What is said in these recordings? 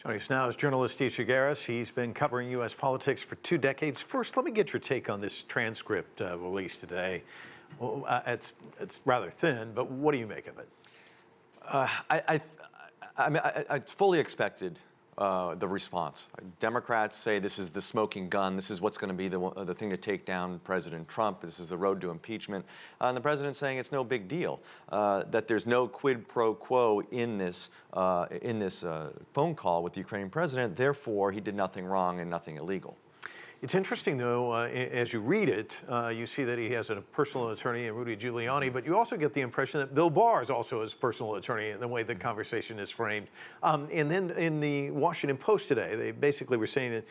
Joining us now is journalist Steve Chaggaris. He's been covering U.S. politics for 2 decades. First, let me get your take on this transcript released today. Well, it's rather thin, but what do you make of it? I fully expected the response. Democrats say this is the smoking gun. This is what's going to be the thing to take down President Trump. This is the road to impeachment. And the president's saying it's no big deal, that there's no quid pro quo in this phone call with the Ukrainian president. Therefore, he did nothing wrong and nothing illegal. It's interesting, though, as you read it, you see that he has a personal attorney in Rudy Giuliani, but you also get the impression that Bill Barr is also his personal attorney in the way the conversation is framed. And then in the Washington Post today, they basically were saying that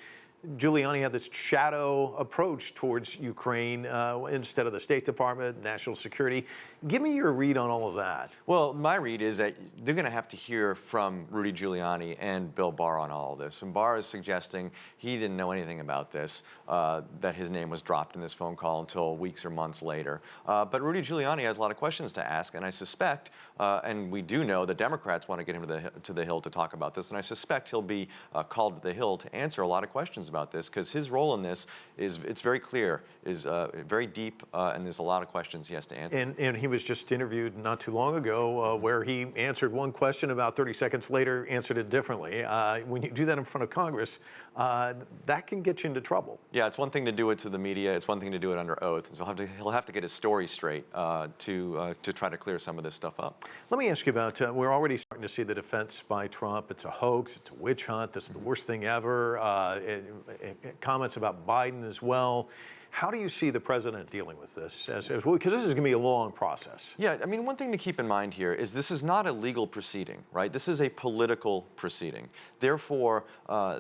Giuliani had this shadow approach towards Ukraine instead of the State Department, national security. Give me your read on all of that. Well, my read is that they're going to have to hear from Rudy Giuliani and Bill Barr on all of this. And Barr is suggesting he didn't know anything about this, that his name was dropped in this phone call until weeks or months later. But Rudy Giuliani has a lot of questions to ask, and I suspect, and we do know that Democrats want to get him to the Hill to talk about this, and I suspect he'll be called to the Hill to answer a lot of questions about this, because his role in this it's very clear, is very deep, and there's a lot of questions he has to answer. And he was just interviewed not too long ago where he answered one question, about 30 seconds later answered it differently. When you do that in front of Congress, that can get you into trouble. Yeah, it's one thing to do it to the media. It's one thing to do it under oath. So he'll have to get his story straight to try to clear some of this stuff up. Let me ask you about, we're already starting to see the defense by Trump. It's a hoax. It's a witch hunt. This is the worst thing ever. Comments about Biden as well. How do you see the president dealing with this? Because this is going to be a long process. Yeah, I mean, one thing to keep in mind here is this is not a legal proceeding, right? This is a political proceeding. Therefore,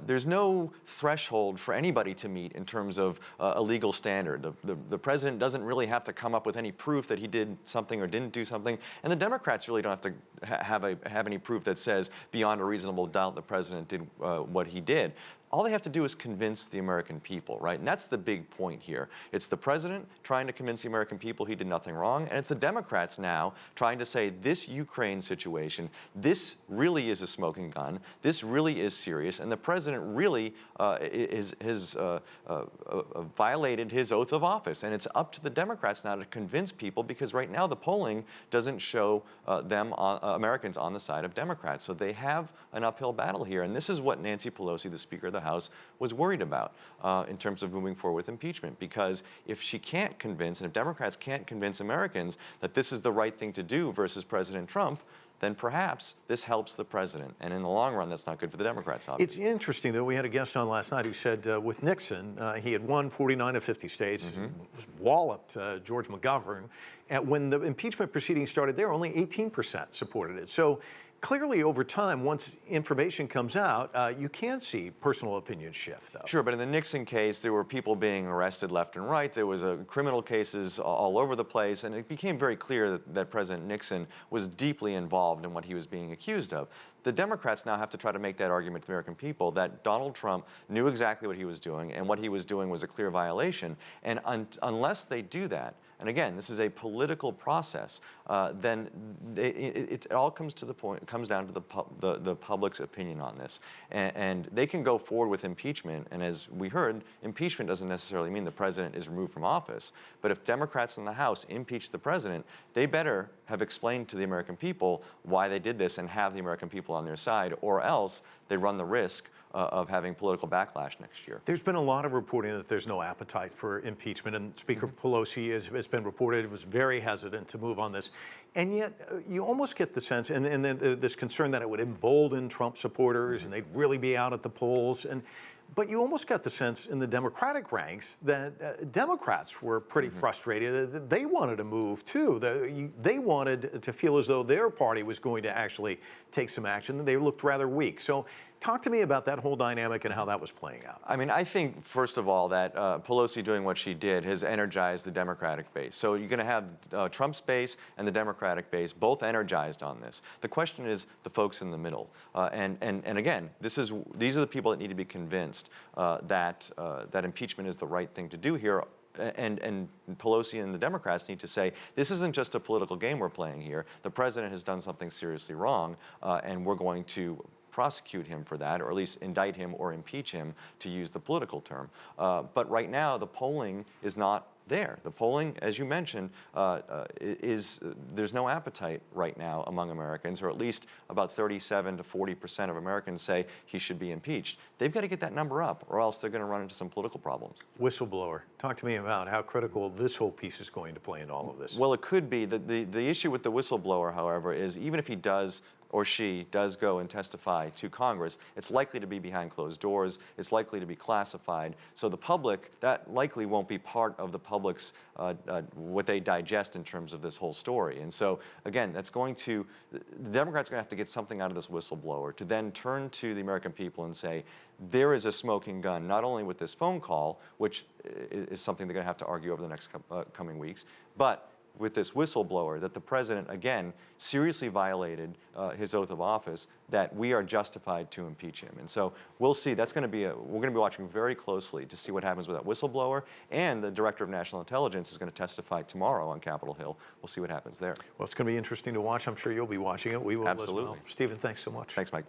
there's no threshold for anybody to meet in terms of a legal standard. The president doesn't really have to come up with any proof that he did something or didn't do something, and the Democrats really don't have to have any proof that says beyond a reasonable doubt the president did what he did. All they have to do is convince the American people, right? And that's the big point here. It's the president trying to convince the American people he did nothing wrong, and it's the Democrats now trying to say this Ukraine situation, this really is a smoking gun, this really is serious, and the president really has violated his oath of office. And it's up to the Democrats now to convince people, because right now the polling doesn't show Americans on the side of Democrats. So they have an uphill battle here, and this is what Nancy Pelosi, the Speaker of the House, was worried about in terms of moving forward with impeachment. Because if she can't convince, and if Democrats can't convince Americans that this is the right thing to do versus President Trump, then perhaps this helps the president. And in the long run, that's not good for the Democrats, obviously. It's interesting, though. We had a guest on last night who said with Nixon, he had won 49 of 50 states, walloped George McGovern. And when the impeachment proceedings started there, only 18% supported it. So clearly, over time, once information comes out, you can see personal opinions shift, though. Sure, but in the Nixon case, there were people being arrested left and right. There was criminal cases all over the place, and it became very clear that President Nixon was deeply involved in what he was being accused of. The Democrats now have to try to make that argument to the American people that Donald Trump knew exactly what he was doing, and what he was doing was a clear violation. And unless they do that, and again, this is a political process, then it all comes down to the public's opinion on this. And they can go forward with impeachment, and as we heard, impeachment doesn't necessarily mean the president is removed from office. But if Democrats in the House impeach the president, they better have explained to the American people why they did this and have the American people on their side, or else they run the risk of having political backlash next year. There's been a lot of reporting that there's no appetite for impeachment, and Speaker Pelosi has been reported was very hesitant to move on this. And yet, you almost get the sense, and then this concern that it would embolden Trump supporters and they'd really be out at the polls. But you almost got the sense in the Democratic ranks that Democrats were pretty frustrated. They wanted to move, too. They wanted to feel as though their party was going to actually take some action. They looked rather weak. So talk to me about that whole dynamic and how that was playing out. I mean, I think, first of all, that Pelosi doing what she did has energized the Democratic base. So you're going to have Trump's base and the Democratic base both energized on this. The question is the folks in the middle. And again, these are the people that need to be convinced that impeachment is the right thing to do here. And Pelosi and the Democrats need to say, this isn't just a political game we're playing here. The president has done something seriously wrong, and we're going to prosecute him for that, or at least indict him or impeach him, to use the political term. But right now, the polling is not there. The polling, as you mentioned, there's no appetite right now among Americans, or at least about 37 to 40% of Americans say he should be impeached. They've got to get that number up, or else they're going to run into some political problems. Whistleblower. Talk to me about how critical this whole piece is going to play in all of this. Well, it could be. The issue with the whistleblower, however, is even if he does or she does go and testify to Congress, it's likely to be behind closed doors, it's likely to be classified, so the public, that likely won't be part of the public's, what they digest in terms of this whole story. And so, again, that's going to, the Democrats are going to have to get something out of this whistleblower to then turn to the American people and say, there is a smoking gun, not only with this phone call, which is something they're going to have to argue over the next coming weeks, but with this whistleblower, that the president, again, seriously violated his oath of office, that we are justified to impeach him. And so we'll see. That's going to be we're going to be watching very closely to see what happens with that whistleblower. And the Director of National Intelligence is going to testify tomorrow on Capitol Hill. We'll see what happens there. Well, it's going to be interesting to watch. I'm sure you'll be watching it. We will as well. Absolutely. Stephen, thanks so much. Thanks, Mike.